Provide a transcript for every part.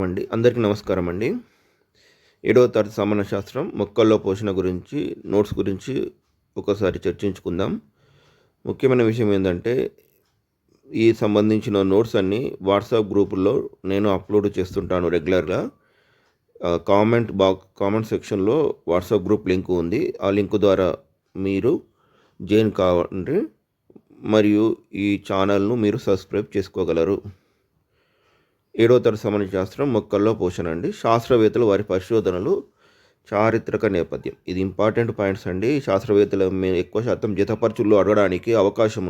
అందరికీ నమస్కారం అండి. 7వ తరగతి సామాన్య శాస్త్రం మొక్కల్లో పోషణ గురించి నోట్స్ గురించి ఒకసారి చర్చించుకుందాం. ముఖ్యమైన విషయం ఏంటంటే ఈ సంబంధించిన నోట్స్ అన్నీ వాట్సాప్ గ్రూపుల్లో నేను అప్లోడ్ చేస్తుంటాను రెగ్యులర్గా. కామెంట్ సెక్షన్లో వాట్సాప్ గ్రూప్ లింక్ ఉంది. ఆ లింక్ ద్వారా మీరు జాయిన్ కావండి మరియు ఈ ఛానల్ను మీరు సబ్స్క్రైబ్ చేసుకోగలరు. 7వ తరగతి సామాన్య శాస్త్రం మొక్కల్లో పోషణ అండి. శాస్త్రవేత్తలు వారి పరిశోధనలు చారిత్రక నేపథ్యం. ఇది ఇంపార్టెంట్ పాయింట్స్ అండి. శాస్త్రవేత్తలు ఎక్కువ శాతం జతపరచుల్లో అడగడానికి అవకాశం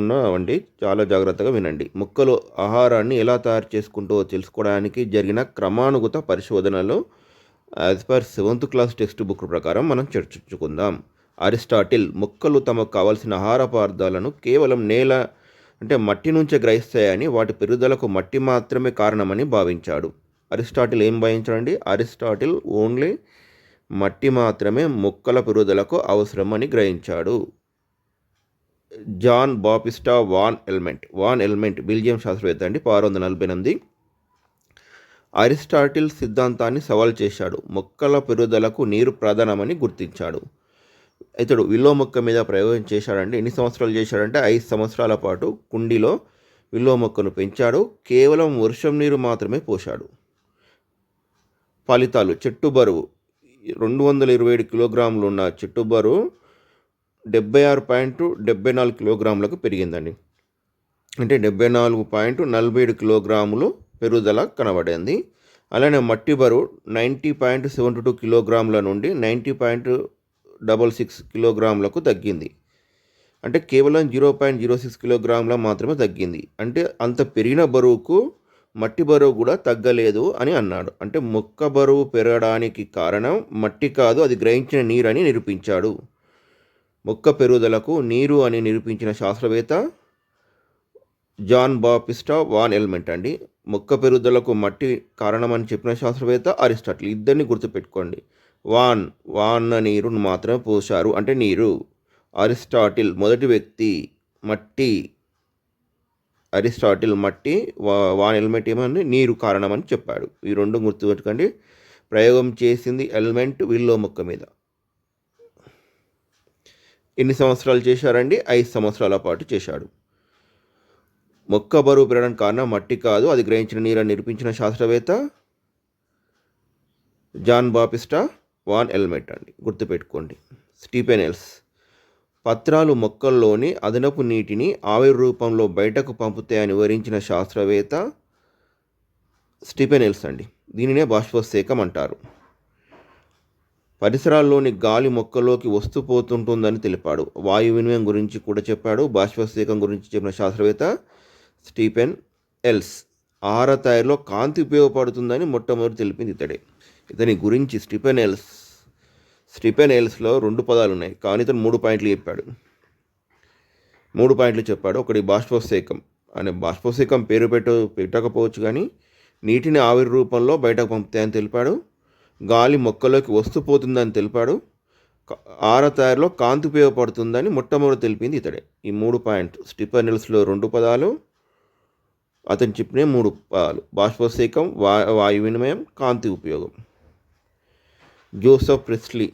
ఉన్న అండి. చాలా జాగ్రత్తగా వినండి. మొక్కలు ఆహారాన్ని ఎలా తయారు చేసుకుంటూ తెలుసుకోవడానికి జరిగిన క్రమానుగత పరిశోధనలో as per 7th class text book ప్రకారం మనం చర్చించుకుందాం. అరిస్టాటిల్ మొక్కలు తమకు కావాల్సిన ఆహార పదార్థాలను కేవలం మట్టి నుంచే గ్రహిస్తాయని, వాటి పెరుగుదలకు మట్టి మాత్రమే కారణమని భావించాడు. అరిస్టాటిల్ ఏం భావించాడండి? అరిస్టాటిల్ ఓన్లీ మట్టి మాత్రమే మొక్కల పెరుగుదలకు అవసరమని గ్రహించాడు. John Baptista van Helmont Belgium శాస్త్రవేత్త అండి. 1648. అరిస్టాటిల్ సిద్ధాంతాన్ని సవాల్ చేశాడు. మొక్కల పెరుగుదలకు నీరు ప్రధానమని గుర్తించాడు. ఇతడు విల్లో మొక్క మీద ప్రయోగం చేశాడండి. ఎన్ని సంవత్సరాలు చేశాడంటే 5 సంవత్సరాల పాటు కుండీలో విల్లో మొక్కను పెంచాడు. కేవలం వర్షం నీరు మాత్రమే పోశాడు. ఫలితాలు: చెట్టు బరువు 227 కిలోగ్రాములు ఉన్న చెట్టు బరువు 76.74 కిలోగ్రాములకు పెరిగిందండి. అంటే 74.47 కిలోగ్రాములు పెరుగుదల కనబడింది. అలానే మట్టి బరువు 90.72 కిలోగ్రాముల నుండి 90.66 కిలోగ్రాములకు తగ్గింది. అంటే కేవలం 0.06 కిలోగ్రాముల మాత్రమే తగ్గింది. అంటే అంత పెరిగిన బరువుకు మట్టి బరువు కూడా తగ్గలేదు అని అన్నాడు. అంటే మొక్క బరువు పెరగడానికి కారణం మట్టి కాదు, అది గ్రహించిన నీరు అని నిరూపించాడు. మొక్క పెరుగుదలకు నీరు అని నిరూపించిన శాస్త్రవేత్త జాన్ బాప్టిస్టా వాన్ ఎల్మెంట్ అండి. మొక్క పెరుగుదలకు మట్టి కారణమని చెప్పిన శాస్త్రవేత్త అరిస్టాటిల్. ఇద్దరిని గుర్తుపెట్టుకోండి. వాన్ నీరును మాత్రమే పోశారు అంటే నీరు. అరిస్టాటిల్ మొదటి వ్యక్తి మట్టి. అరిస్టాటిల్ మట్టి, వాన్ ఎల్మెంట్ ఏమని నీరు కారణమని చెప్పాడు. ఈ రెండు గుర్తుపెట్టుకోండి. ప్రయోగం చేసింది ఎల్మెంట్ విల్లో మొక్క మీద. ఎన్ని సంవత్సరాలు చేశారండి? 5 సంవత్సరాల పాటు చేశాడు. మొక్క బరువు పెరగడానికి కారణం మట్టి కాదు, అది గ్రహించిన నీరని నిరూపించిన శాస్త్రవేత్త జాన్ బాప్టిస్టా వాన్ ఎల్మెంట్ అండి. గుర్తుపెట్టుకోండి. స్టీపెనెల్స్ పత్రాలు మొక్కల్లోని అదనపు నీటిని ఆవిరి రూపంలో బయటకు పంపుతాయని వివరించిన శాస్త్రవేత్త స్టీపెనెల్స్ అండి. దీనినే బాష్పోత్సేకం అంటారు. పరిసరాల్లోని గాలి మొక్కలోకి వస్తుపోతుంటుందని తెలిపాడు. వాయు వినిమయం గురించి కూడా చెప్పాడు. బాష్పోత్సేకం గురించి చెప్పిన శాస్త్రవేత్త స్టీపెనెల్స్. ఆహార తయారీలో కాంతి ఉపయోగపడుతుందని మొట్టమొదటి తెలిపింది ఇతడే. ఇతని గురించి స్టీపెనెల్స్లో 2 పదాలు ఉన్నాయి, కానీ ఇతను 3 పాయింట్లు చెప్పాడు. 3 పాయింట్లు చెప్పాడు. ఒకటి బాష్పోత్సేకం అనే బాష్పోత్సేకం పేరు పెట్టకపోవచ్చు, కానీ నీటిని ఆవిరి రూపంలో బయటకు పంపుతాయని తెలిపాడు. గాలి మొక్కలోకి వస్తుపోతుందని తెలిపాడు. ఆహార తయారీలో కాంతి ఉపయోగపడుతుందని మొట్టమొదటి తెలిపింది ఇతడే. ఈ 3 పాయింట్ స్టీపెనెల్స్లో 2 పదాలు, అతను చెప్పిన 3 పదాలు: బాష్పోత్సేకం, వాయు వినిమయం, కాంతి ఉపయోగం. జోసెఫ్ ప్రిస్లీ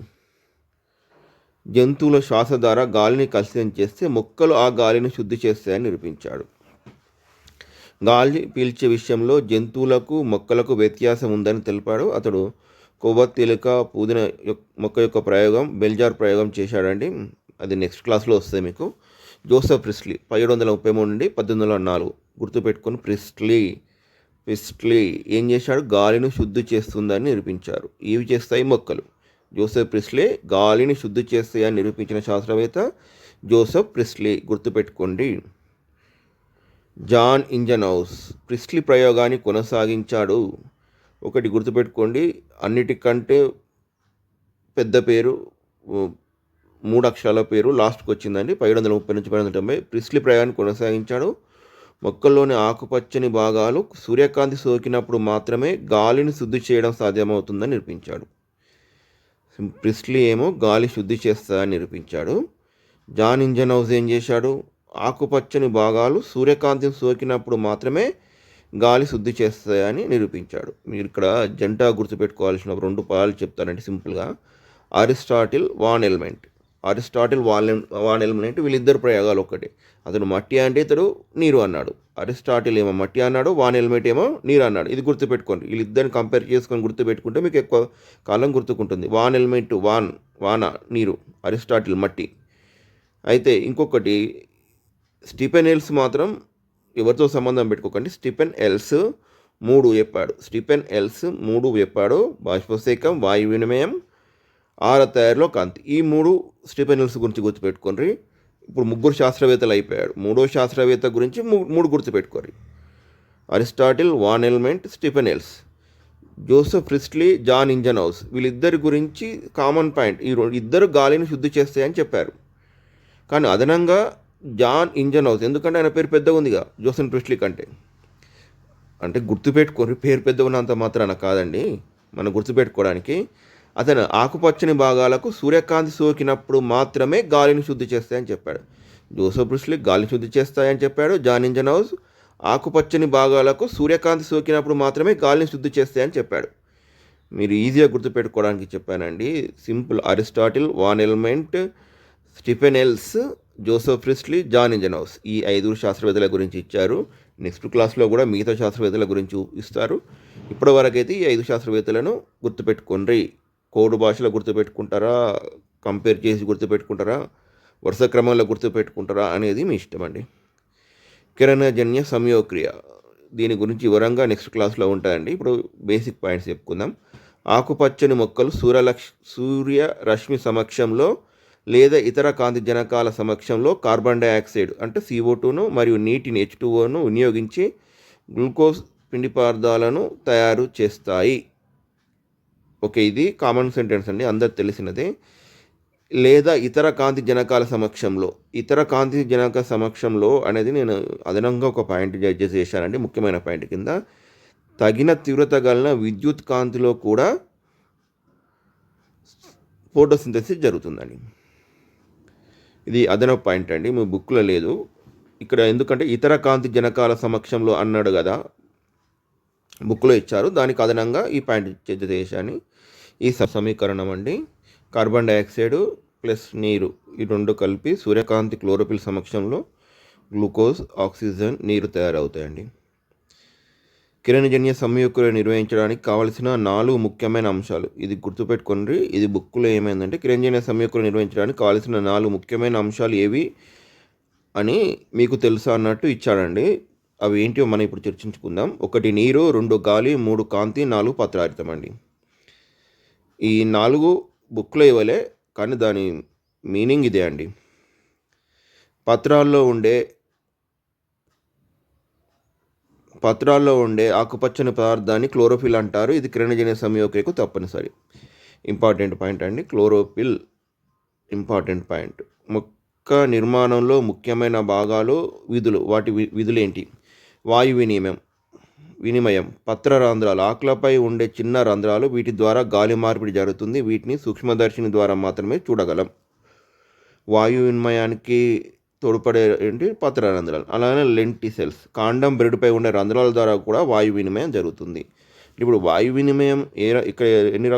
జంతువుల శ్వాస ద్వారా గాలిని కలుషితం చేస్తే మొక్కలు ఆ గాలిని శుద్ధి చేస్తాయని నిరూపించాడు. గాలి పీల్చే విషయంలో జంతువులకు మొక్కలకు వ్యత్యాసం ఉందని తెలిపాడు. అతడు కొవ్వొత్తిలుక పుదీనా మొక్క యొక్క ప్రయోగం, బెల్జార్ ప్రయోగం చేశాడండి. అది నెక్స్ట్ క్లాస్లో వస్తుంది మీకు. జోసెఫ్ ప్రిస్లీ 1733 నుండి 1804. గుర్తుపెట్టుకొని ప్రిస్లీ ఏం చేశాడు? గాలిని శుద్ధి చేస్తుందని నిరూపించారు. ఇవి చేస్తాయి మొక్కలు. జోసెఫ్ ప్రిస్లీ గాలిని శుద్ధి చేస్తాయని నిరూపించిన శాస్త్రవేత్త జోసెఫ్ ప్రిస్లీ. గుర్తుపెట్టుకోండి. జాన్ ఇంజనౌస్ ప్రిస్లీ ప్రయోగాన్ని కొనసాగించాడు. ఒకటి గుర్తుపెట్టుకోండి, అన్నిటికంటే పెద్ద పేరు 3 అక్షరాల పేరు లాస్ట్కి వచ్చిందండి. 1730 నుంచి 1790. ప్రిస్లీ ప్రయోగాన్ని కొనసాగించాడు. మొక్కల్లోని ఆకుపచ్చని భాగాలు సూర్యకాంతి సోకినప్పుడు మాత్రమే గాలిని శుద్ధి చేయడం సాధ్యమవుతుందని నిరూపించాడు. ప్రిస్లీ ఏమో గాలి శుద్ధి చేస్తుందని నిరూపించాడు. జాన్ ఇంజనౌస్ ఏం చేశాడు? ఆకుపచ్చని భాగాలు సూర్యకాంతిని సోకినప్పుడు మాత్రమే గాలి శుద్ధి చేస్తాయని నిరూపించాడు. మీరు ఇక్కడ జంట గుర్తుపెట్టుకోవాల్సిన 2 పదాలు చెప్తానండి సింపుల్గా. Aristotle, van Helmont. Aristotle, van Helmont వీళ్ళిద్దరు ప్రయోగాలు ఒకటి. అతను మట్టి అంటే ఇతడు నీరు అన్నాడు. అరిస్టాటిల్ ఏమో మట్టి అన్నాడు, వాన్ ఎల్మెంట్ ఏమో నీరు అన్నాడు. ఇది గుర్తుపెట్టుకోండి. వీళ్ళిద్దరిని కంపేర్ చేసుకొని గుర్తుపెట్టుకుంటే మీకు ఎక్కువ కాలం గుర్తుకుంటుంది. వాన్ ఎల్మెంట్ వాన నీరు, అరిస్టాటిల్ మట్టి. అయితే ఇంకొకటి స్టీఫెన్ ఎల్స్ మాత్రం ఎవరితో సంబంధం పెట్టుకోకండి. స్టీఫెన్ ఎల్స్ 3 చెప్పాడు. బాష్పశేఖం, వాయు వినిమయం, ఆహార తయారీలో కాంతి. ఈ 3 స్టీఫెన్ ఎల్స్ గురించి గుర్తుపెట్టుకోండి. ఇప్పుడు 3 శాస్త్రవేత్తలు అయిపోయాడు. 3వ శాస్త్రవేత్త గురించి 3 గుర్తుపెట్టుకోండి. Aristotle, van Helmont, Stephen Hales. Joseph Priestley, Jan Ingenhousz వీళ్ళిద్దరి గురించి కామన్ పాయింట్, ఈ ఇద్దరు గాలిని శుద్ధి చేస్తాయని చెప్పారు. కానీ అదనంగా జాన్ ఇంజనౌస్, ఎందుకంటే ఆయన పేరు పెద్దగా ఉందిగా జోసెఫ్ ప్రిస్ట్లీ కంటే. అంటే గుర్తుపెట్టుకోండి, పేరు పెద్దగా ఉన్నంత మాత్రాన కాదండి మనం గుర్తుపెట్టుకోవడానికి. అతను ఆకుపచ్చని భాగాలకు సూర్యకాంతి సోకినప్పుడు మాత్రమే గాలిని శుద్ధి చేస్తాయని చెప్పాడు. జోసెఫ్ ప్రిస్ట్లీ గాలిని శుద్ధి చేస్తాయని చెప్పాడు. జాన్ ఇంజనౌస్ ఆకుపచ్చని భాగాలకు సూర్యకాంతి సోకినప్పుడు మాత్రమే గాలిని శుద్ధి చేస్తాయని చెప్పాడు. మీరు ఈజీగా గుర్తుపెట్టుకోవడానికి చెప్పానండి. Simple. Aristotle, van Helmont, Stephen Hales, Joseph Priestley, Jan Ingenhousz. ఈ 5 శాస్త్రవేత్తల గురించి ఇచ్చారు. నెక్స్ట్ క్లాస్లో కూడా మిగతా శాస్త్రవేత్తల గురించి ఇస్తారు. ఇప్పటి వరకైతే ఈ 5 శాస్త్రవేత్తలను గుర్తుపెట్టుకోండి. కోడ్ భాషలో గుర్తుపెట్టుకుంటారా, కంపేర్ చేసి గుర్తుపెట్టుకుంటారా, వరుస క్రమంలో గుర్తుపెట్టుకుంటారా అనేది మీ ఇష్టం అండి. కిరణజన్య సంయోక్రియ, దీని గురించి వివరంగా నెక్స్ట్ క్లాస్లో ఉంటాయండి. ఇప్పుడు బేసిక్ పాయింట్స్ చెప్పుకుందాం. ఆకుపచ్చని మొక్కలు సూర్యరశ్మి సమక్షంలో లేదా ఇతర కాంతి జనకాల సమక్షంలో కార్బన్ డైఆక్సైడ్ అంటే CO2ను మరియు నీటిని H2Oను వినియోగించి గ్లూకోజ్ పిండి పదార్థాలను తయారు చేస్తాయి. ఓకే, ఇది కామన్ సెంటెన్స్ అండి, అందరు తెలిసినదే. లేదా ఇతర కాంతి జనకాల సమక్షంలో అనేది నేను అదనంగా ఒక పాయింట్ జడ్జ్ చేశానండి, ముఖ్యమైన పాయింట్ కింద. తగిన తీవ్రత గల విద్యుత్ కాంతిలో కూడా ఫోటోసింథసిస్ జరుగుతుందండి. ఇది అదనపు పాయింట్ అండి, మీ బుక్లో లేదు ఇక్కడ. ఎందుకంటే ఇతర కాంతి జనకాల సమక్షంలో అన్నాడు కదా, బుక్లో ఇచ్చారు. దానికి అదనంగా ఈ పాయింట్ జడ్జ్ చేశాను. ఈ సమీకరణం అండి, కార్బన్ డైఆక్సైడ్ ప్లస్ నీరు ఈ 2 కలిపి సూర్యకాంతి క్లోరోఫిల్ సమక్షంలో గ్లూకోజ్, ఆక్సిజన్, నీరు తయారవుతాయండి. కిరణజన్య సంయోక్రియ నిర్వహించడానికి కావలసిన 4 ముఖ్యమైన అంశాలు. ఇది గుర్తుపెట్టుకోండి. ఇది బుక్లో ఏమైందంటే కిరణజన్య సంయోక్రియ నిర్వహించడానికి కావలసిన 4 ముఖ్యమైన అంశాలు ఏవి అని మీకు తెలుసా అన్నట్టు ఇచ్చాడండి. అవి ఏంటో మనం ఇప్పుడు చర్చించుకుందాం. 1 నీరు, 2 గాలి, 3 కాంతి, 4 పత్రహరితం అండి. ఈ 4 బుక్లో ఇవ్వలే, కానీ దాని మీనింగ్ ఇదే అండి. పత్రాల్లో ఉండే ఆకుపచ్చని పదార్థాన్ని క్లోరోఫిల్ అంటారు. ఇది కిరణజన్య సంయోక్రియకు తప్పనిసరి. ఇంపార్టెంట్ పాయింట్ అండి, క్లోరోఫిల్ ఇంపార్టెంట్ పాయింట్. మొక్క నిర్మాణంలో ముఖ్యమైన భాగాలు, విధులు. వాటి విధులు ఏంటి? వాయు వినిమయం, పత్ర రంధ్రాలు, ఆకులపై ఉండే చిన్న రంధ్రాలు, వీటి ద్వారా గాలి మార్పిడి జరుగుతుంది. వీటిని సూక్ష్మదర్శిని ద్వారా మాత్రమే చూడగలం. వాయు వినిమయానికి తోడ్పడే ఏంటి? పత్ర రంధ్రాలు. అలానే లెంటిసెల్స్, కాండం బెరడుపై ఉండే రంధ్రాల ద్వారా కూడా వాయు వినిమయం జరుగుతుంది. ఇప్పుడు వాయు వినిమయం ఇక్కడ ఎన్ని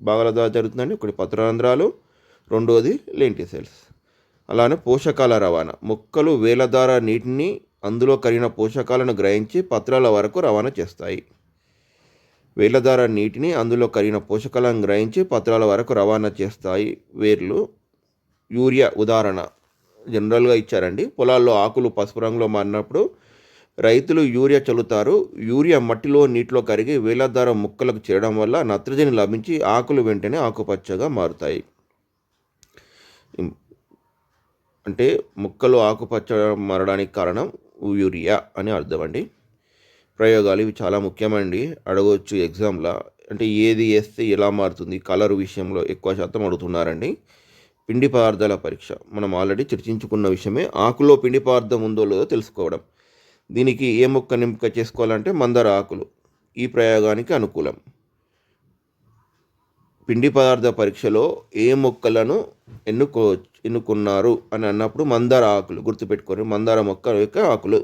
భాగాల ద్వారా జరుగుతుందండి? 1 పత్ర రంధ్రాలు, 2వది లెంటిసెల్స్. అలానే పోషకాల రవాణా, మొక్కలు వేల ద్వారా నీటిని అందులో కరిగిన పోషకాలను గ్రహించి పత్రాల వరకు రవాణా చేస్తాయి. వేల ద్వారా నీటిని అందులో కరిగిన పోషకాలను గ్రహించి పత్రాల వరకు రవాణా చేస్తాయి. వేర్లు. యూరియా ఉదాహరణ జనరల్గా ఇచ్చారండి. పొలాల్లో ఆకులు పసుపు రంగులో మారినప్పుడు రైతులు యూరియా చల్లుతారు. యూరియా మట్టిలో నీటిలో కరిగి వేల ద్వారా మొక్కలకు చేరడం వల్ల నత్రజని లభించి ఆకులు వెంటనే ఆకుపచ్చగా మారుతాయి. అంటే మొక్కలు ఆకుపచ్చ మారడానికి కారణం యూరియా అని అర్థం అండి. ప్రయోగాలు ఇవి చాలా ముఖ్యమండి, అడగవచ్చు ఎగ్జామ్లో. అంటే ఏది వేస్తే ఎలా మారుతుంది, కలర్ విషయంలో ఎక్కువ శాతం అడుగుతున్నారండి. పిండి పదార్థాల పరీక్ష మనం ఆల్రెడీ చర్చించుకున్న విషయమే. ఆకులో పిండి పదార్థం ఉందో లేదో తెలుసుకోవడం. దీనికి ఏ మొక్కను ఎంపిక చేసుకోవాలంటే మందార ఆకులు ఈ ప్రయోగానికి అనుకూలం. పిండి పదార్థ పరీక్షలో ఏ మొక్కలను ఎన్నుకున్నారు అని అన్నప్పుడు మందార ఆకులు గుర్తుపెట్టుకోరు. మందార మొక్క యొక్క ఆకులు.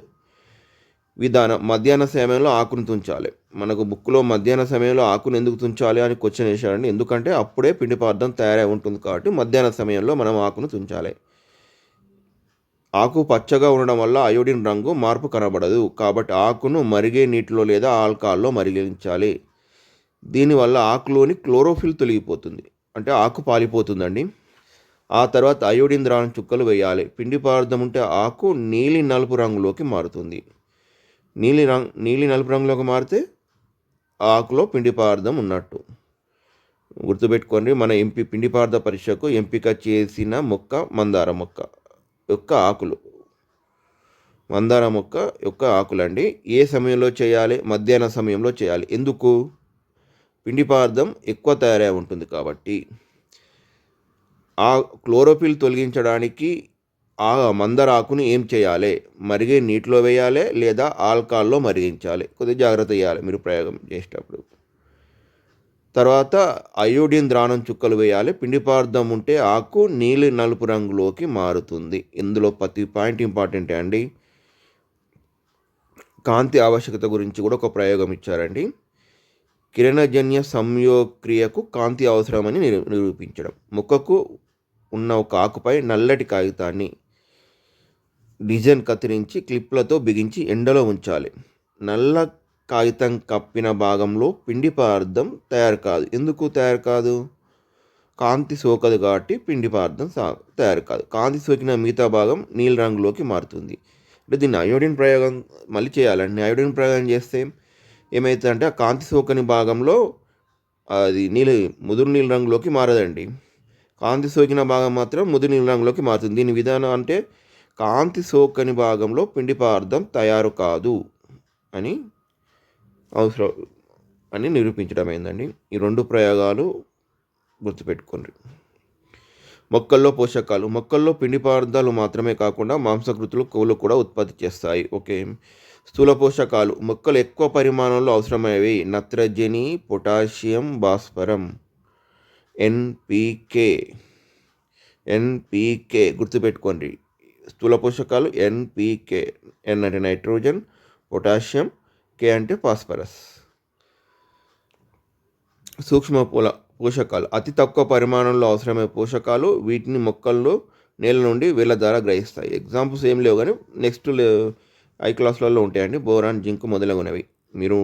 విధానం మధ్యాహ్న సమయంలో ఆకును తుంచాలి. మనకు బుక్‌లో మధ్యాహ్న సమయంలో ఆకును ఎందుకు తుంచాలి అని క్వెషన్ ఏశాడండి. ఎందుకంటే అప్పుడే పిండి పదార్థం తయారై ఉంటుంది కాబట్టి మధ్యాహ్న సమయంలో మనం ఆకును తుంచాలి. ఆకు పచ్చగా ఉండడం వల్ల అయోడిన్ రంగు మార్పు కనబడదు. కాబట్టి ఆకును మరిగే నీటిలో లేదా ఆల్కహాల్‌లో మరిగించాలి. దీనివల్ల ఆకులోని క్లోరోఫిల్ తొలగిపోతుంది. అంటే ఆకు పాలిపోతుందండి. ఆ తర్వాత అయోడిన్ ద్రావణం చుక్కలు వేయాలి. పిండి పదార్థం ఉంటే ఆకు నీలి నలుపు రంగులోకి మారుతుంది. నీలి నలుపు రంగులోకి మారితే ఆకులో పిండి పదార్థం ఉన్నట్టు. గుర్తుపెట్టుకోండి, మన పిండి పదార్థ పరీక్షకు ఎంపిక చేసిన మొక్క మందార మొక్క యొక్క ఆకులు. మందార మొక్క యొక్క ఆకులండి. ఏ సమయంలో చేయాలి? మధ్యాహ్న సమయంలో చేయాలి. ఎందుకు? పిండి పదార్థం ఎక్కువ తయారై ఉంటుంది కాబట్టి. ఆ క్లోరోఫిల్ తొలగించడానికి ఆ మందార ఆకుని ఏం చేయాలి? మరిగే నీటిలో వేయాలి లేదా ఆల్కహాల్లో మరిగించాలి. కొద్దిగా జాగ్రత్త చేయాలి మీరు ప్రయోగం చేసేటప్పుడు. తర్వాత అయోడిన్ ద్రావణం చుక్కలు వేయాలి. పిండి పదార్థం ఉంటే ఆకు నీలి నలుపు రంగులోకి మారుతుంది. ఇందులో ప్రతి పాయింట్ ఇంపార్టెంటే అండి. కాంతి ఆవశ్యకత గురించి కూడా ఒక ప్రయోగం ఇచ్చారండి. కిరణజన్య సంయోగక్రియకు కాంతి అవసరమని నిరూపించడం. మొక్కకు ఉన్న ఒక ఆకుపై నల్లటి కాగితాన్ని డిజైన్ కత్తిరించి క్లిప్లతో బిగించి ఎండలో ఉంచాలి. నల్ల కాగితం కప్పిన భాగంలో పిండి పదార్థం తయారు కాదు. ఎందుకు తయారు కాదు? కాంతి సోకదు కాబట్టి పిండి పదార్థం తయారు కాదు. కాంతి సోకిన మిగతా భాగం నీలి రంగులోకి మారుతుంది. అంటే దీన్ని అయోడిన్ ప్రయోగం మళ్ళీ చేయాలండి. అయోడిన్ ప్రయోగం చేస్తే ఏమవుతుందంటే ఆ కాంతి సోకని భాగంలో అది ముదురు నీలి రంగులోకి మారదండి. కాంతి సోకిన భాగం మాత్రం ముదురు నీలి రంగులోకి మారుతుంది. దీని విధానం అంటే కాంతి సోకని భాగంలో పిండి పదార్థం తయారు కాదు అని అవసరం అని నిరూపించడమైందండి. ఈ 2 ప్రయోగాలు గుర్తుపెట్టుకోండి. మొక్కల్లో పోషకాలు. మొక్కల్లో పిండి పదార్థాలు మాత్రమే కాకుండా మాంసకృతులు, కొవ్వులు కూడా ఉత్పత్తి చేస్తాయి. ఓకే. స్థూల పోషకాలు. మొక్కలు ఎక్కువ పరిమాణంలో అవసరమయ్యేవి నత్రజని, పొటాషియం, భాస్వరం, ఎన్పికే గుర్తుపెట్టుకోండి. స్థూల పోషకాలు ఎన్పికే. ఎన్ అంటే నైట్రోజన్, పొటాషియం, కే అంటే ఫాస్ఫరస్. సూక్ష్మ పోషకాలు. అతి తక్కువ పరిమాణంలో అవసరమయ్యే పోషకాలు. వీటిని మొక్కల్లో నేల నుండి వేళ్ళ ద్వారా గ్రహిస్తాయి. ఎగ్జాంపుల్స్ ఏం లేవు కానీ నెక్స్ట్ ఐ క్లాసులలో ఉంటాయండి. బోరాన్, జింక్ మొదలగునవి. మీరు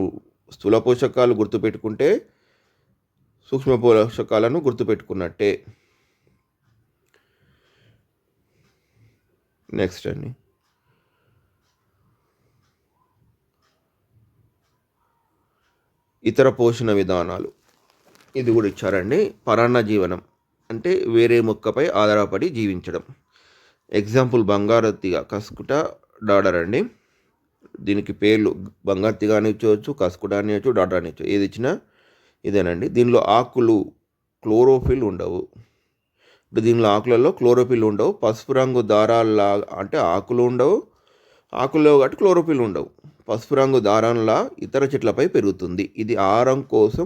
స్థూల పోషకాలు గుర్తుపెట్టుకుంటే సూక్ష్మ పోషకాలను గుర్తుపెట్టుకున్నట్టే. నెక్స్ట్ అండి, ఇతర పోషణ విధానాలు. ఇది కూడా ఇచ్చారండి. పరాన్న జీవనం అంటే వేరే మొక్కపై ఆధారపడి జీవించడం. ఎగ్జాంపుల్ బంగారు తీగ, కస్కుట, డాడర్ అండి. దీనికి పేర్లు బంగారు తీగ అని ఇచ్చవచ్చు, కస్కుట అని ఇవ్వచ్చు, డాడర్ అని ఇచ్చు. ఏది ఇచ్చినా ఇదేనండి. దీనిలో ఆకులు క్లోరోఫిల్ ఉండవు. ఇప్పుడు దీనిలో ఆకులలో క్లోరోఫిల్ ఉండవు. పసుపు రంగు దారాల్లా అంటే ఆకులు ఉండవు. ఆకుల్లో కాబట్టి క్లోరోఫిల్ ఉండవు. పసుపు రంగు దారంలా ఇతర చెట్లపై పెరుగుతుంది. ఇది ఆహారం కోసం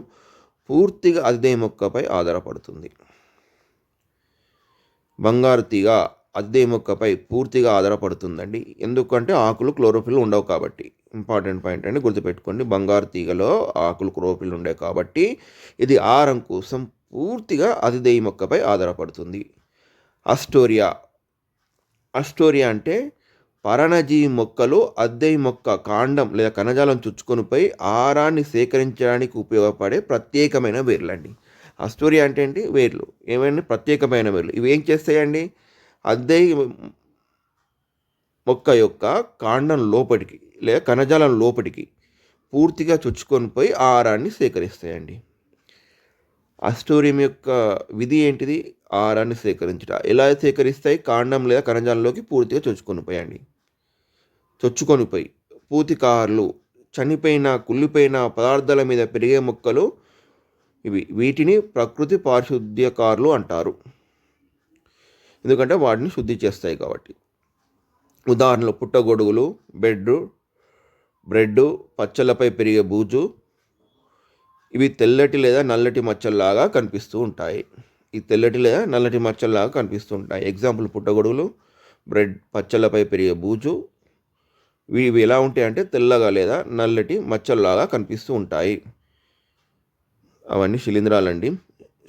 పూర్తిగా అదే మొక్కపై ఆధారపడుతుంది. బంగారు తీగ అదే మొక్కపై పూర్తిగా ఆధారపడుతుందండి. ఎందుకంటే ఆకులు క్లోరోఫిల్ ఉండవు కాబట్టి. ఇంపార్టెంట్ పాయింట్ అండి, గుర్తుపెట్టుకోండి. బంగారు తీగలో ఆకులు క్లోరోఫిల్ ఉండవు కాబట్టి ఇది ఆహారం కోసం పూర్తిగా అతిదేయి మొక్కపై ఆధారపడుతుంది. అస్టోరియా అంటే పరాన్నజీవి మొక్కలు అద్దెయి మొక్క కాండం లేదా కణజాలం చుచ్చుకొనిపోయి ఆహారాన్ని సేకరించడానికి ఉపయోగపడే ప్రత్యేకమైన వేర్లండి. అస్టోరియా అంటే ఏంటి? వేర్లు. ఏమైనా ప్రత్యేకమైన వేర్లు. ఇవి ఏం చేస్తాయండి? అద్దెయి మొక్క యొక్క కాండం లోపలికి లేదా కణజాలం లోపలికి పూర్తిగా చొచ్చుకొని పోయి ఆహారాన్ని సేకరిస్తాయండి. అస్టోరియం యొక్క విధి ఏంటిది? ఆహారాన్ని సేకరించడం. ఎలా సేకరిస్తాయి? కాండం లేదా కణజాలంలోకి పూర్తిగా చొచ్చుకొని పోయి పూతికారులు, చనిపోయిన కుళ్ళిపోయిన పదార్థాల మీద పెరిగే మొక్కలు వీటిని ప్రకృతి పారిశుద్ధ్యకారులు అంటారు. ఎందుకంటే వాటిని శుద్ధి చేస్తాయి కాబట్టి. ఉదాహరణలు పుట్టగొడుగులు, బ్రెడ్, పచ్చళ్ళపై పెరిగే బూజు. ఇవి తెల్లటి లేదా నల్లటి మచ్చల్లాగా కనిపిస్తూ ఉంటాయి. ఎగ్జాంపుల్ పుట్టగొడుగులు, బ్రెడ్, పచ్చళ్ళపై పెరిగే బూజు. ఇవి ఎలా ఉంటాయంటే తెల్లగా లేదా నల్లటి మచ్చల్లాగా కనిపిస్తూ ఉంటాయి. అవన్నీ శిలీంధ్రాలండి.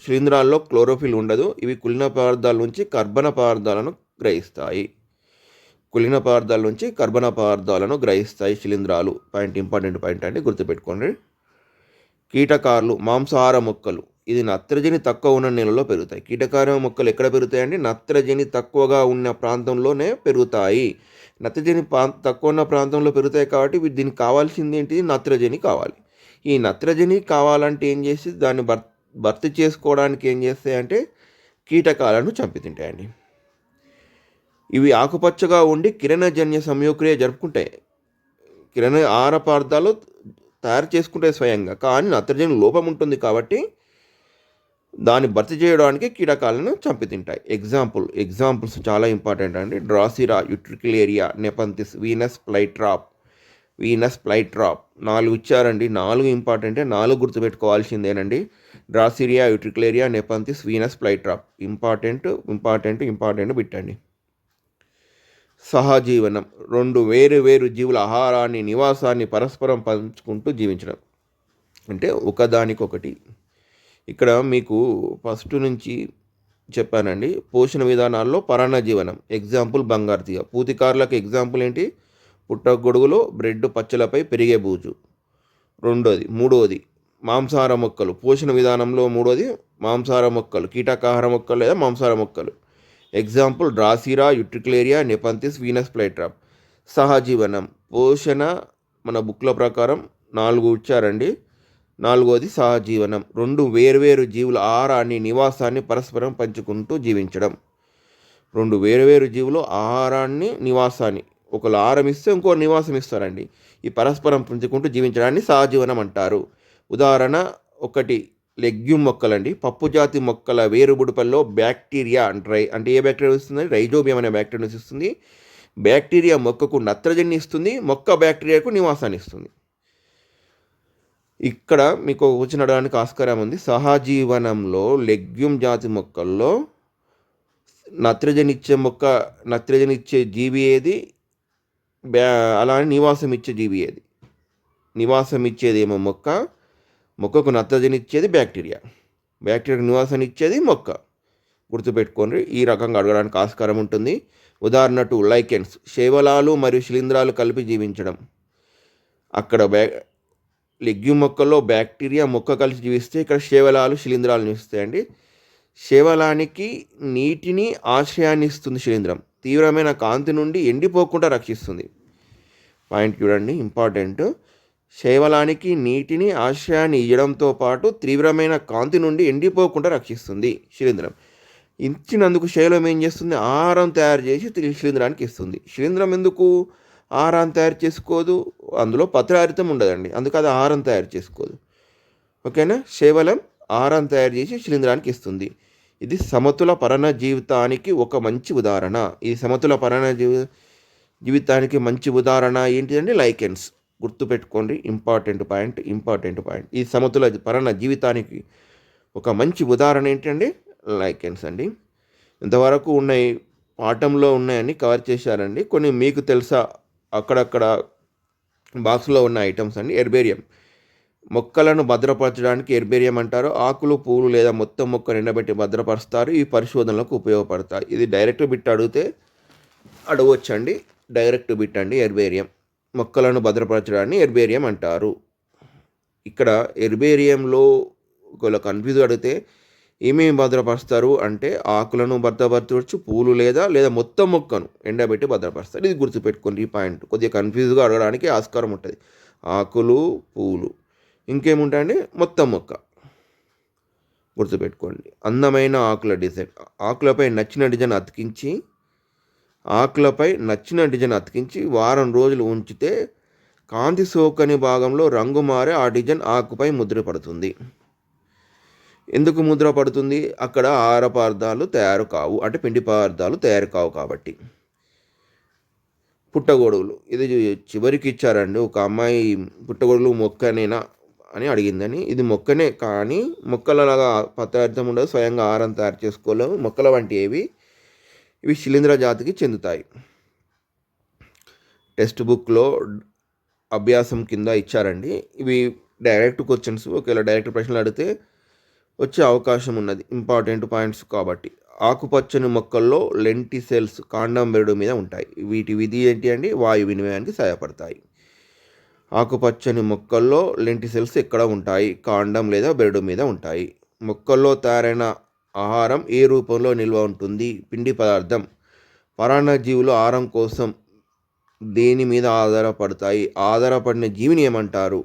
శిలీంధ్రాల్లో క్లోరోఫిల్ ఉండదు. ఇవి కుళ్ళిన పదార్థాల నుంచి కర్బన పదార్థాలను గ్రహిస్తాయి. కుళ్ళిన పదార్థాల నుంచి కర్బన పదార్థాలను గ్రహిస్తాయి శిలీంధ్రాలు. ఇంపార్టెంట్ పాయింట్ అండి, గుర్తుపెట్టుకోండి. కీటకారులు మాంసాహార మొక్కలు. ఇది నత్రజని తక్కువ ఉన్న నేలలో పెరుగుతాయి. కీటకార మొక్కలు ఎక్కడ పెరుగుతాయండి? నత్రజని తక్కువగా ఉన్న ప్రాంతంలోనే పెరుగుతాయి. నత్రజని తక్కువ ఉన్న ప్రాంతంలో పెరుగుతాయి కాబట్టి దీనికి కావాల్సింది ఏంటిది? నత్రజని కావాలి. ఈ నత్రజని కావాలంటే ఏం చేసి దాన్ని భర్తీ చేసుకోవడానికి ఏం చేస్తాయంటే కీటకాలను చంపి తింటాయండి. ఇవి ఆకుపచ్చగా ఉండి కిరణజన్య సంయోక్రియ జరుపుకుంటాయి. ఆహార పదార్థాలు తయారు చేసుకుంటే స్వయంగా, కానీ నత్రజని లోపం ఉంటుంది కాబట్టి దాన్ని భర్తీ చేయడానికి కీటకాలను చంపి తింటాయి. ఎగ్జాంపుల్స్ చాలా ఇంపార్టెంట్ అండి. డ్రాసిరా, యుట్రిక్యులేరియా, నెపంతిస్, వీనస్ ఫ్లైట్రాప్ 4 ఇచ్చారండి. 4 ఇంపార్టెంటే, 4 గుర్తుపెట్టుకోవాల్సిందేనండి. డ్రాసిరియా, యుట్రిక్యులేరియా, నెపంతిస్, వీనస్ ఫ్లైట్రాప్ ఇంపార్టెంట్ బిట్టండి. సహజీవనం. 2 వేరు జీవుల ఆహారాన్ని, నివాసాన్ని పరస్పరం పంచుకుంటూ జీవించడం. అంటే ఒకదానికొకటి. ఇక్కడ మీకు ఫస్ట్ నుంచి చెప్పానండి. పోషణ విధానాల్లో పరాన్నజీవనం. ఎగ్జాంపుల్ బంగారుతీగ. పూతికారులకు ఎగ్జాంపుల్ ఏంటి? పుట్టగొడుగులో బ్రెడ్ పచ్చలపై పెరిగే బూజు. మూడోది మాంసాహార మొక్కలు. పోషణ విధానంలో మూడోది మాంసాహార మొక్కలు, కీటకాహార మొక్కలు లేదా మాంసాహార మొక్కలు. Example Drosera, Utricularia, Nepenthes, Venus flytrap. సహజీవనం. పోషణ మన బుక్ల ప్రకారం 4 ఇచ్చారండి. 4వది సహజీవనం. 2 వేర్వేరు జీవుల ఆహారాన్ని, నివాసాన్ని పరస్పరం పంచుకుంటూ జీవించడం. 2 వేరువేరు జీవులు ఆహారాన్ని, నివాసాన్ని, ఒకరు ఆహారం ఇస్తే ఇంకో నివాసం ఇస్తారండి. ఈ పరస్పరం పంచుకుంటూ జీవించడాన్ని సహజీవనం అంటారు. ఉదాహరణ 1 లెగ్యూమ్ మొక్కలండి. పప్పు జాతి మొక్కల వేరుబుడుపల్లో బ్యాక్టీరియా అంటే ఏ బ్యాక్టీరియా వస్తుంది? రైజోబియం అనే బ్యాక్టీరియా వస్తుంది. బ్యాక్టీరియా మొక్కకు నత్రజని ఇస్తుంది, మొక్క బ్యాక్టీరియాకు నివాసాన్ని ఇస్తుంది. ఇక్కడ మీకు వచ్చినడానికి ఆస్కారం ఉంది. సహజీవనంలో లెగ్యూమ్ జాతి మొక్కల్లో నత్రజని ఇచ్చే జీవి ఏది? అలానే నివాసం ఇచ్చే జీవి ఏది? నివాసం ఇచ్చేది ఏమో మొక్కకు నత్రజని ఇచ్చేది బ్యాక్టీరియాకు నివాసం ఇచ్చేది మొక్క. గుర్తుపెట్టుకోండి. ఈ రకంగా అడగడానికి ఆస్కారం ఉంటుంది. ఉదాహరణ 2 లైకెన్స్. శైవలాలు మరియు శిలీంధ్రాలు కలిపి జీవించడం. అక్కడ లెగ్యూమ్ మొక్కల్లో బ్యాక్టీరియా, మొక్క కలిసి జీవిస్తే ఇక్కడ శైవలాలు, శిలీంధ్రాలు నివసిస్తాయండి. శైవలానికి నీటిని ఆశ్రయాన్ని ఇస్తుంది శిలీంధ్రం. తీవ్రమైన కాంతి నుండి ఎండిపోకుండా రక్షిస్తుంది. పాయింట్ చూడండి, ఇంపార్టెంట్. శైవలానికి నీటిని ఆశ్రయాన్ని ఇవ్వడంతో పాటు తీవ్రమైన కాంతి నుండి ఎండిపోకుండా రక్షిస్తుంది శిలీంధ్రం. ఇచ్చినందుకు శైలం ఏం చేస్తుంది? ఆహారం తయారు చేసి శిలీంధ్రానికి ఇస్తుంది. శిలీంధ్రం ఎందుకు ఆహారం తయారు చేసుకోదు? అందులో పత్రహరితం ఉండదండి, అందుకు అది ఆహారం తయారు చేసుకోదు. ఓకేనా? శైవలం ఆహారం తయారు చేసి శిలీంధ్రానికి ఇస్తుంది. ఇది సమతుల పరణ జీవితానికి ఒక మంచి ఉదాహరణ. ఈ సమతుల పరణ జీవితానికి మంచి ఉదాహరణ ఏంటిదండి? లైకెన్స్. గుర్తుపెట్టుకోండి, ఇంపార్టెంట్ పాయింట్. ఈ సమతుల పరణ జీవితానికి ఒక మంచి ఉదాహరణ ఏంటండి? లైకెన్స్ అండి. ఇంతవరకు ఉన్నాయి, పాఠంలో ఉన్నాయని కవర్ చేశారండి. కొన్ని మీకు తెలుసా అక్కడక్కడ బాక్స్లో ఉన్న ఐటమ్స్ అండి. హెర్బేరియం. మొక్కలను భద్రపరచడానికి హెర్బేరియం అంటారు. ఆకులు, పూలు లేదా మొత్తం మొక్కను ఎండబెట్టి భద్రపరుస్తారు. ఈ పరిశోధనలకు ఉపయోగపడతాయి. ఇది డైరెక్ట్ బిట్ అడిగితే అడగవచ్చండి. డైరెక్ట్ బిట్ అండి హెర్బేరియం. మొక్కలను భద్రపరచడాన్ని హెర్బేరియం అంటారు. ఇక్కడ హెర్బేరియంలో ఒకవేళ కన్ఫ్యూజ్ అడిగితే ఏమేమి భద్రపరుస్తారు అంటే ఆకులను భద్రపరచవచ్చు, పూలు లేదా మొత్తం మొక్కను ఎండబెట్టి భద్రపరుస్తారు. ఇది గుర్తుపెట్టుకోండి. ఈ పాయింట్ కొద్దిగా కన్ఫ్యూజ్గా అడగడానికి ఆస్కారం ఉంటుంది. ఆకులు, పూలు, ఇంకేముంటాయండి? మొత్తం మొక్క. గుర్తుపెట్టుకోండి. అందమైన ఆకుల డిజైన్. ఆకులపై నచ్చిన డిజైన్ అతికించి వారం రోజులు ఉంచితే కాంతి సోకని భాగంలో రంగు మారే ఆ డిజైన్ ఆకుపై ముద్రపడుతుంది. ఎందుకు ముద్ర పడుతుంది? అక్కడ ఆహార పదార్థాలు తయారు కావు, అంటే పిండి పదార్థాలు తయారు కావు కాబట్టి. పుట్టగొడుగులు. ఇది చివరికి ఇచ్చారండి. ఒక అమ్మాయి పుట్టగొడుగులు మొక్కనేనా అని అడిగిందని. ఇది మొక్కనే, కానీ మొక్కలలాగా పదార్థం ఉండదు, స్వయంగా ఆహారం తయారు చేసుకోలేవు. మొక్కల వంటి ఇవి శిలీంధ్ర జాతికి చెందుతాయి. టెక్స్ట్ బుక్లో అభ్యాసం కింద ఇచ్చారండి. ఇవి డైరెక్ట్ క్వశ్చన్స్. ఒకవేళ డైరెక్ట్ ప్రశ్నలు అడిగితే వచ్చే అవకాశం ఉన్నది, ఇంపార్టెంట్ పాయింట్స్ కాబట్టి. ఆకుపచ్చని మొక్కల్లో లెంటిసెల్స్ కాండం బెరడు మీద ఉంటాయి. వీటి విధి ఏంటి అండి? వాయు వినిమయానికి సహాయపడతాయి. ఆకుపచ్చని మొక్కల్లో లెంటిసెల్స్ ఎక్కడ ఉంటాయి? కాండం లేదా బెరడు మీద ఉంటాయి. మొక్కల్లో తయారైన ఆహారం ఏ రూపంలో నిల్వ ఉంటుంది? పిండి పదార్థం. పరాన్నజీవులు ఆహారం కోసం దేని మీద ఆధారపడతాయి? ఆధారపడిన జీవిని ఏమంటారు?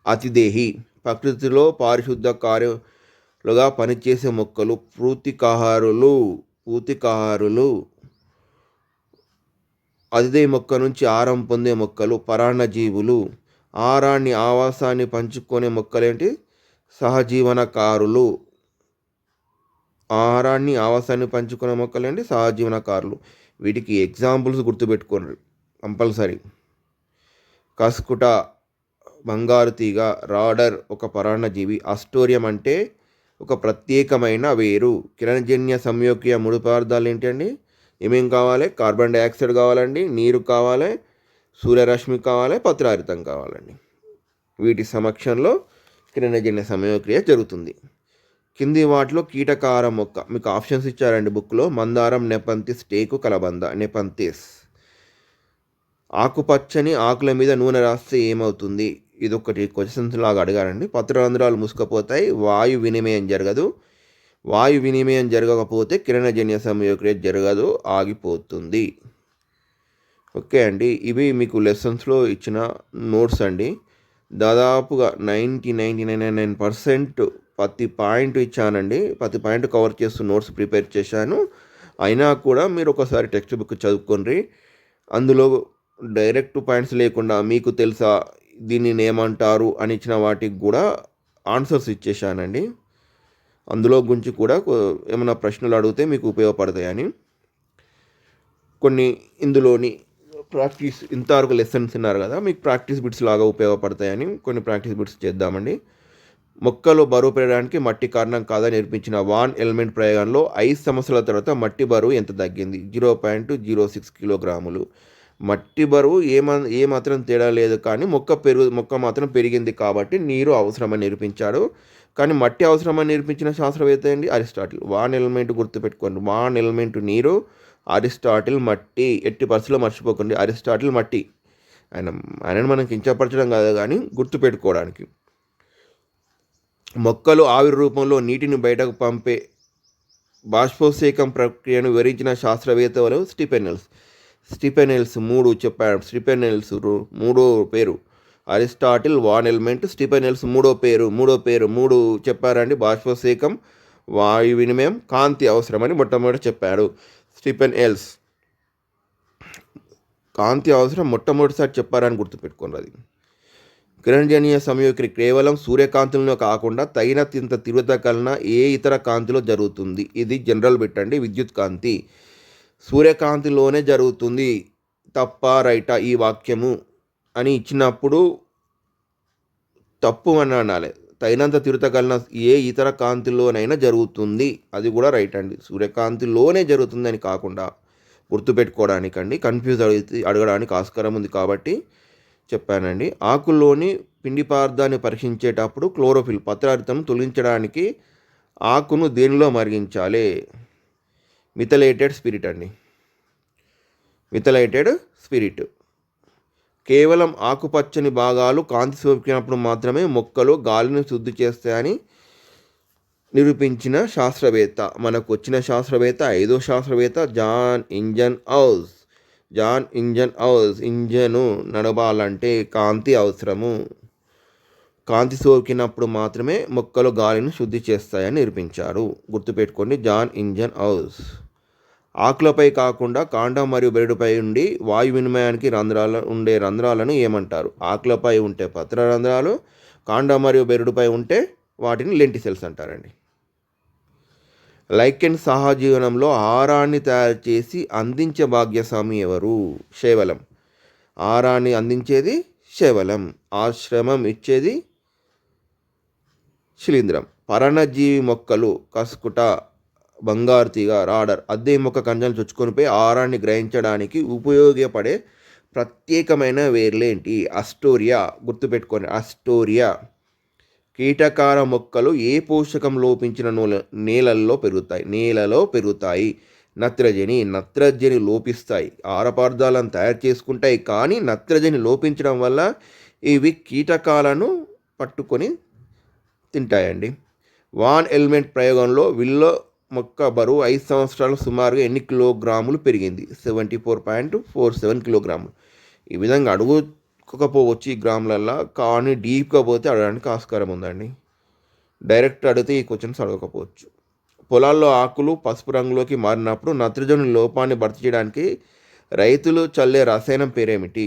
అతిదేహి. ప్రకృతిలో పారిశుద్ధ కార్యాలుగా పనిచేసే మొక్కలు పూతికాహారులు. అతిదేహి మొక్క నుంచి ఆహారం పొందే మొక్కలు పరాన్నజీవులు. ఆవాసాన్ని పంచుకునే మొక్కలేంటి? సహజీవనకారులు. ఆవాసాన్ని పంచుకునే మొక్కలేంటి? సహజీవనకారులు. వీటికి ఎగ్జాంపుల్స్ గుర్తుపెట్టుకోండి కంపల్సరీ. కస్కుట బంగారు తీగ. రాడర్ ఒక పరాన్నజీవి. అస్టోరియం అంటే ఒక ప్రత్యేకమైన వేరు. కిరణజన్య సంయోగ ముడి పదార్థాలు ఏంటండి? ఏమేం కావాలి? కార్బన్ డైఆక్సైడ్ కావాలండి, నీరు కావాలి, సూర్యరశ్మి కావాలి, పత్రహరితం కావాలండి. వీటి సమక్షంలో కిరణజన్య సంయోగక్రియ జరుగుతుంది. కింది వాటిలో కీటకార మొక్క. మీకు ఆప్షన్స్ ఇచ్చారండి బుక్లో. మందారం, నెపంతిస్, టేకు, కలబంద. నెపంతిస్. ఆకుపచ్చని ఆకుల మీద నూనె రాస్తే ఏమవుతుంది? ఇదొకటి క్వశ్చన్స్ లాగా అడిగారండి. పత్రరంధ్రాలు మూసుకుపోతాయి, వాయు వినిమయం జరగదు. వాయు వినిమయం జరగకపోతే కిరణజన్య సంయోగక్రియ జరగదు, ఆగిపోతుంది. ఓకే అండి, ఇవి మీకు లెసన్స్లో ఇచ్చిన నోట్స్ అండి. దాదాపుగా 99% ప్రతి పాయింట్ ఇచ్చానండి. ప్రతి పాయింట్ కవర్ చేస్తూ నోట్స్ ప్రిపేర్ చేశాను. అయినా కూడా మీరు ఒకసారి టెక్స్ట్ బుక్ చదువుకోండి. అందులో డైరెక్ట్ పాయింట్స్ లేకుండా మీకు తెలుసా దీనిని ఏమంటారు అని ఇచ్చిన వాటికి కూడా ఆన్సర్స్ ఇచ్చేసానండి. అందులో గురించి కూడా ఏమైనా ప్రశ్నలు అడిగితే మీకు ఉపయోగపడతాయని. కొన్ని ఇందులోని ప్రాక్టీస్ ఇంతవరకు లెసన్స్ ఉన్నారు కదా, మీకు ప్రాక్టీస్ బిట్స్ లాగా ఉపయోగపడతాయని కొన్ని ప్రాక్టీస్ బిట్స్ చేద్దామండి. మొక్కలు బరువు పెరగడానికి మట్టి కారణం కాదని నేర్పించిన వాన్ ఎలిమెంట్ ప్రయోగంలో 5 సంవత్సరాల తర్వాత మట్టి బరువు ఎంత తగ్గింది? 0.06 కిలోగ్రాములు. మట్టి బరువు ఏమాత్రం తేడా లేదు, కానీ మొక్క మాత్రం పెరిగింది కాబట్టి నీరు అవసరమని నిరూపించాడు. కానీ మట్టి అవసరమని నిరూపించిన శాస్త్రవేత్త ఏంటి? అరిస్టాటిల్. వాన్ ఎలిమెంట్ గుర్తుపెట్టుకోండి. వాన్ ఎలిమెంట్ నీరు, అరిస్టాటిల్ మట్టి. ఎట్టి పరిస్థితుల్లో మర్చిపోకండి, అరిస్టాటిల్ మట్టి. ఆయనను మనం కించపరచడం కాదు కానీ గుర్తుపెట్టుకోవడానికి. మొక్కలు ఆవిరి రూపంలో నీటిని బయటకు పంపే బాష్పోత్సేకం ప్రక్రియను వివరించిన శాస్త్రవేత్తలు స్టిఫెనెల్స్ 3 చెప్పాడు. స్టిఫెనెల్స్ మూడో పేరు అరిస్టాటిల్, వాన్ ఎలిమెంట్. స్టిఫెనెల్స్ మూడో పేరు చెప్పారండి. బాష్పోత్సేకం, వాయు వినిమయం, కాంతి అవసరమని మొట్టమొదటి చెప్పాడు స్టిఫెనెల్స్. కాంతి అవసరం మొట్టమొదటిసారి చెప్పారని గుర్తుపెట్టుకోండి. అది కిరణజన్య సంయోగక్రియ కేవలం సూర్యకాంతిలో కాకుండా తగినంత తీవ్రత కలిగిన ఏ ఇతర కాంతిలో జరుగుతుంది? ఇది జనరల్ బిట్ అండి. విద్యుత్ కాంతి సూర్యకాంతిలోనే జరుగుతుంది. తప్ప రైటా ఈ వాక్యము అని ఇచ్చినప్పుడు తప్పు అని అనాలి. తగినంత తీవ్రత కలిగిన ఏ ఇతర కాంతిలోనైనా జరుగుతుంది, అది కూడా రైట్ అండి. సూర్యకాంతిలోనే జరుగుతుంది అని కాకుండా గుర్తుపెట్టుకోవడానికండి. కన్ఫ్యూజ్ అడగడానికి ఆస్కారం ఉంది కాబట్టి చెప్పానండి. ఆకుల్లోని పిండి పదార్థాన్ని పరీక్షించేటప్పుడు క్లోరోఫిల్ పత్రహరితం తొలగించడానికి ఆకును దేనిలో మరిగించాలి? మిథైలేటెడ్ స్పిరిట్ అండి. Methylated spirit. కేవలం ఆకుపచ్చని భాగాలు కాంతి సోకినప్పుడు మాత్రమే మొక్కలు గాలిని శుద్ధి చేస్తాయని నిరూపించిన శాస్త్రవేత్త. మనకు వచ్చిన శాస్త్రవేత్త 5వ శాస్త్రవేత్త జాన్ ఇంజన్ హౌస్. ఇంజను నడవాలంటే కాంతి అవసరము. కాంతి సోకినప్పుడు మాత్రమే మొక్కలు గాలిని శుద్ధి చేస్తాయని నిరూపించారు. గుర్తుపెట్టుకోండి, జాన్ ఇంజన్ హౌస్. ఆకులపై కాకుండా కాండం మరియు బెరడుపై ఉండి వాయు వినిమయానికి రంధ్రాలను ఏమంటారు? ఆకులపై ఉంటే పత్ర రంధ్రాలు, కాండం మరియు బెరడుపై ఉంటే వాటిని లెంటిసెల్స్ అంటారండి. లైకెన్ సహజీవనంలో ఆహారాన్ని తయారు చేసి అందించే భాగ్యస్వామి ఎవరు? శైవలం. ఆహారాన్ని అందించేది శైవలం. ఆశ్రమం ఇచ్చేది శిలీంధ్రం. పరాన్నజీవి మొక్కలు కస్కుట, బంగారు తీగ, రాడర్. అద్దె మొక్క కంజాలు చొచ్చుకొనిపోయి ఆహారాన్ని గ్రహించడానికి ఉపయోగపడే ప్రత్యేకమైన వేర్లేంటి? అస్టోరియా, గుర్తుపెట్టుకోండి, అస్టోరియా. కీటకాల మొక్కలు ఏ పోషకం లోపించిన నేలలో పెరుగుతాయి. నత్రజని లోపిస్తాయి. ఆహార పదార్థాలను తయారు చేసుకుంటాయి, కానీ నత్రజని లోపించడం వల్ల ఇవి కీటకాలను పట్టుకొని తింటాయండి. వాన్ ఎలిమెంట్ ప్రయోగంలో విల్లో మొక్క బరువు 5 సంవత్సరాలు సుమారుగా ఎన్ని కిలోగ్రాములు పెరిగింది? 74.47 కిలోగ్రాములు. ఈ విధంగా అడుగుకోకపోవచ్చు ఈ గ్రాములల్లో, కానీ డీప్గా పోతే అడగడానికి ఆస్కారం ఉందండి. డైరెక్ట్ అడిగితే ఈ క్వశ్చన్స్ అడగకపోవచ్చు. పొలాల్లో ఆకులు పసుపు రంగులోకి మారినప్పుడు నత్రజని లోపాన్ని భర్తీ చేయడానికి రైతులు చల్లే రసాయనం పేరేమిటి?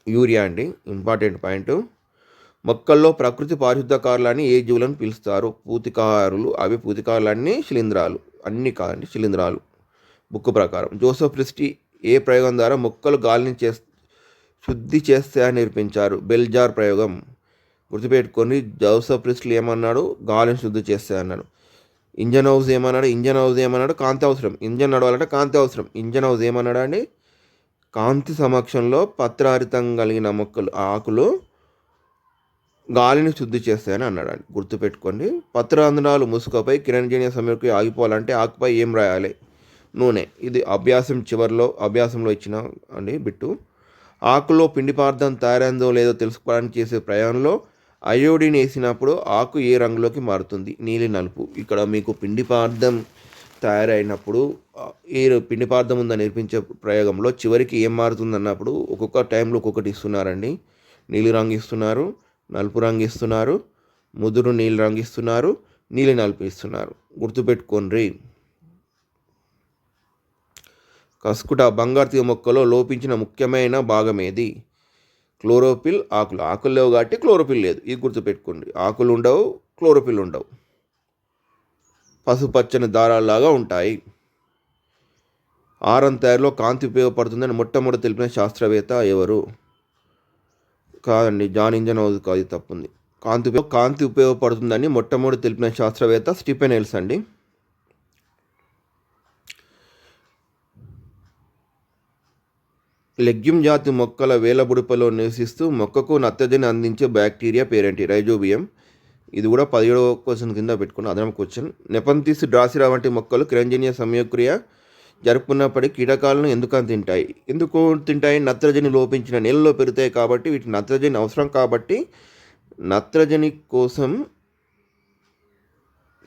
యూరియా అండి. Important point. మొక్కల్లో ప్రకృతి పారిశుద్ధకారులని ఏ జీవులను పిలుస్తారు? పూతికారులు. అవి పూతికారులన్నీ శిలీంధ్రాలు, అన్నీ కాదండి, శిలీంధ్రాలు బుక్ ప్రకారం. జోసెఫ్ ప్రిస్టీ ఏ ప్రయోగం ద్వారా మొక్కలు గాలిని శుద్ధి చేస్తాయని నిరూపించారు? బెల్జార్ ప్రయోగం. గుర్తుపెట్టుకొని, జోసెఫ్ ప్రిస్టీ ఏమన్నాడు? గాలిని శుద్ధి చేస్తాయన్నాడు. ఇంజన్ హౌస్ ఏమన్నాడు? కాంతి అవసరం. ఇంజన్ నడవాలంటే కాంతి అవసరం. ఇంజన్ హౌస్ ఏమన్నాడు అండి? కాంతి సమక్షంలో పత్రహరితం కలిగిన ఆకులు గాలిని శుద్ధి చేస్తాయని అన్నాడు. గుర్తుపెట్టుకోండి. పత్రరంధ్రాలు ముసుకపై కిరణజన్య సమీకరణ ఆగిపోవాలంటే ఆకుపై ఏం రాయాలి? నూనె. ఇది అభ్యాసంలో ఇచ్చిన అండి బిట్టు. ఆకులో పిండి పదార్థం తయారైందో లేదో తెలుసుకోవడానికి చేసే ప్రయాణంలో అయోడిన్ వేసినప్పుడు ఆకు ఏ రంగులోకి మారుతుంది? నీలి నలుపు. ఇక్కడ మీకు పిండి పదార్థం తయారైనప్పుడు ఏ పిండి పదార్థం ఉందని నేర్పించే ప్రయోగంలో చివరికి ఏం మారుతుంది అన్నప్పుడు ఒక్కొక్క టైంలో ఒక్కొక్కటి ఇస్తున్నారండి. నీలి రంగు ఇస్తున్నారు, నలుపు రంగు ఇస్తున్నారు, ముదురు నీలి రంగు ఇస్తున్నారు, నీలి నలుపు ఇస్తున్నారు. గుర్తుపెట్టుకోండి. కస్కుట బంగారు మొక్కలో లోపించిన ముఖ్యమైన భాగం ఏది? క్లోరోఫిల్. ఆకులు లేవు కాబట్టి క్లోరోఫిల్ లేదు. ఇది గుర్తుపెట్టుకోండి. ఆకులు ఉండవు, క్లోరోఫిల్ ఉండవు, పసుపచ్చని దారాల్లాగా ఉంటాయి. ఆహారం తయారులో కాంతి ఉపయోగపడుతుందని మొట్టమొదటి తెలిపిన శాస్త్రవేత్త ఎవరు? కాదండి, జాన్ ఇంజన్ హౌస్ కాదు, తప్పుంది. కాంతి ఉపయోగపడుతుందని మొట్టమొదటి తెలిపిన శాస్త్రవేత్త స్టీఫెన్ హెల్స్ అండి. లెగ్యూమ్ జాతి మొక్కల వేలబుడిపలో నివసిస్తూ మొక్కకు నత్రజని అందించే బ్యాక్టీరియా పేరేంటి? రైజోబియం. ఇది కూడా 17వ క్వశ్చన్ కింద పెట్టుకున్న అదనపు క్వశ్చన్. నెపంథిస్, డ్రాసిరా వంటి మొక్కలు కిరణజన్య సంయోగక్రియ జరుపుకున్నప్పటికీ కీటకాలను ఎందుకు తింటాయి? నత్రజని లోపించిన నేలలో పెరుగుతాయి కాబట్టి, వీటి నత్రజని అవసరం కాబట్టి నత్రజని కోసం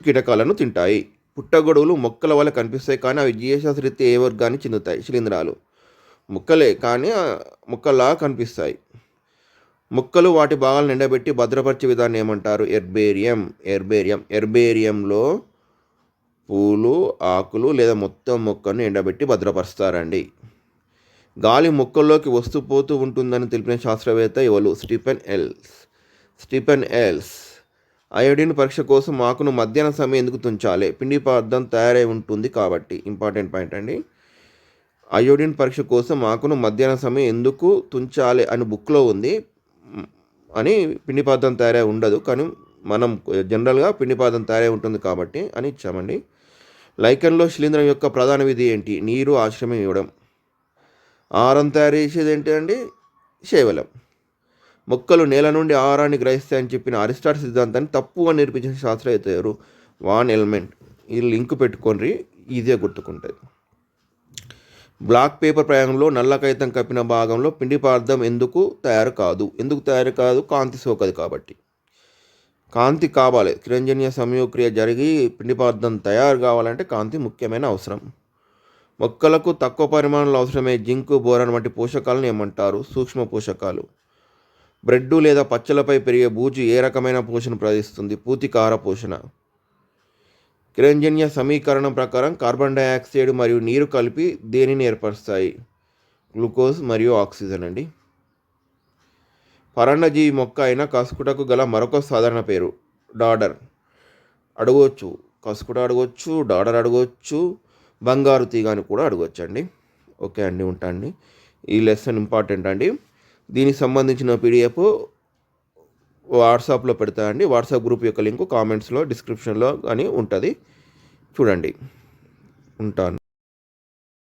కీటకాలను తింటాయి. పుట్టగొడుగులు మొక్కల వల్ల కనిపిస్తాయి, కానీ అవి జీవశాస్త్రరీత్యా ఏ వర్గాన్ని చెందుతాయి? శిలీంధ్రాలు. మొక్కలే కానీ మొక్కల్లా కనిపిస్తాయి. మొక్కలు వాటి భాగాలను ఎండబెట్టి భద్రపరిచే విధానం ఏమంటారు? ఎర్బేరియంలో పూలు, ఆకులు లేదా మొత్తం మొక్కను ఎండబెట్టి భద్రపరుస్తారండి. గాలి మొక్కల్లోకి వస్తూ పోతూ ఉంటుందని తెలిపిన శాస్త్రవేత్త ఎవరు? స్టీఫెన్ హెల్స్. అయోడిన్ పరీక్ష కోసం ఆకును మధ్యాహ్న సమయం ఎందుకు తుంచాలి? పిండి పదార్థం తయారై ఉంటుంది కాబట్టి. ఇంపార్టెంట్ పాయింట్ అండి. అయోడిన్ పరీక్ష కోసం ఆకును మధ్యాహ్న సమయం ఎందుకు తుంచాలి అని బుక్లో ఉంది, అని పిండి పదార్థం తయారై ఉండదు, కానీ మనం జనరల్గా పిండి పదార్థం తయారై ఉంటుంది కాబట్టి అని ఇచ్చామండి. లైకెన్లో శిలీంధ్రం యొక్క ప్రధాన విధి ఏంటి? నీరు, ఆశ్రమం ఇవ్వడం. ఆహారం తయారు చేసేది ఏంటి అండి? శైవలం. మొక్కలు నేల నుండి ఆహారాన్ని గ్రహిస్తాయని చెప్పిన అరిస్టాటిల్ సిద్ధాంతాన్ని తప్పుగా నేర్పించిన శాస్త్రవేత్త ఎవరు? Van element. ఈ లింక్ పెట్టుకోండి, ఈజీగా గుర్తుకుంటుంది. బ్లాక్ పేపర్ ప్రయోగంలో నల్ల కాగితం కప్పిన భాగంలో పిండి పదార్థం ఎందుకు తయారు కాదు? కాంతి సోకదు కాబట్టి. కాంతి కావాలి, కిరణజన్య సంయోగక్రియ జరిగి పిండి పదార్థం తయారు కావాలంటే కాంతి ముఖ్యమైన అవసరం. మొక్కలకు తక్కువ పరిమాణంలో అవసరమే జింకు, బోరాన్ వంటి పోషకాలను ఏమంటారు? సూక్ష్మ పోషకాలు. బ్రెడ్ లేదా పచ్చలపై పెరిగే బూజు ఏ రకమైన పోషణ ప్రదర్శిస్తుంది? పూతికార పోషణ. కిరణజన్య సమీకరణం ప్రకారం కార్బన్ డైఆక్సైడ్ మరియు నీరు కలిపి దేనిని ఏర్పరుస్తాయి? గ్లూకోజ్ మరియు ఆక్సిజన్ అండి. పరాన్నజీవి మొక్క అయిన కస్కుటకు గల మరొక సాధారణ పేరు? డాడర్. అడగవచ్చు, కస్కుట అడగవచ్చు, డాడర్ అడగవచ్చు, బంగారు తీగ అని కూడా అడగవచ్చు అండి. ఓకే అండి, ఉంటా అండి. ఈ లెసన్ ఇంపార్టెంట్ అండి. దీనికి సంబంధించిన పీడిఎఫ్ వాట్సాప్లో పెడతా అండి. వాట్సాప్ గ్రూప్ యొక్క లింక్ కామెంట్స్లో, డిస్క్రిప్షన్లో కానీ ఉంటుంది, చూడండి. ఉంటాను.